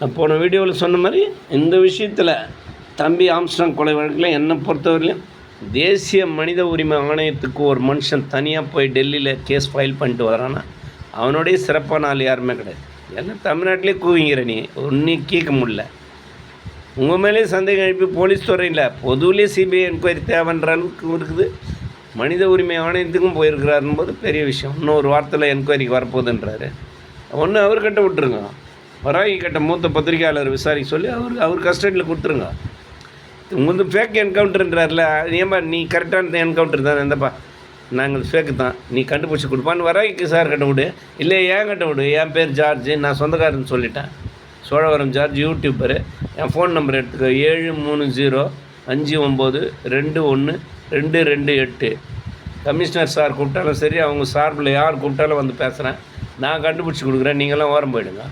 நான் போன வீடியோவில் சொன்ன மாதிரி இந்த விஷயத்தில் தம்பி ஆம்ஸ்ட்ராங் கொலை வழக்கில் என்னை பொறுத்தவரையிலும் தேசிய மனித உரிமை ஆணையத்துக்கு ஒரு மனுஷன் தனியாக போய் டெல்லியில் கேஸ் ஃபைல் பண்ணிட்டு வரானா அவனுடைய சிறப்பான ஆள் யாருமே கிடையாது. ஏன்னா தமிழ்நாட்டிலே கூவிங்கிற நீ ஒன்றும் கேட்க முடியல. உங்கள் மேலே சந்தேகம் எழுப்பி போலீஸ் துறையில் பொதுவிலே சிபிஐ என்கொயரி தேவைன்ற அளவுக்கு இருக்குது. மனித உரிமை ஆணையத்துக்கும் போயிருக்கிறாருன்னு போது பெரிய விஷயம். இன்னொரு வாரத்தில் என்கொயரிக்கு வரப்போகுதுன்றாரு. ஒன்று அவர்கிட்ட விட்டுருங்க, வராகி கிட்ட மூத்த பத்திரிகையாளர் விசாரிக்க சொல்லி அவர் கஸ்டடியில் கொடுத்துருங்க. உங்களுக்கு ஃபேக் என்கவுண்டர்ன்றார்ல, ஏன்பா நீ கரெக்டான என்கவுண்டர் தான் இந்தப்பா நாங்கள் ஃபேக்கு தான் நீ கண்டுபிடிச்சி கொடுப்பான்னு வராகிக்கு சார் கிட்ட விடு. இல்லை ஏன் கிட்ட விடு, என் பேர் ஜார்ஜ், நான் சொந்தக்காரன்னு சொல்லிட்டேன். சோழவரம் ஜார்ஜ் யூடியூப்பரு. என் ஃபோன் நம்பர் எடுத்துக்கோ 730-5921-228. கமிஷனர் சார் கூப்பிட்டாலும் சரி, அவங்க சார்பில் யார் கூப்பிட்டாலும் வந்து பேசுகிறேன். நான் கண்டுபிடிச்சி கொடுக்குறேன், நீங்களாம் ஓரம் போயிடுங்க.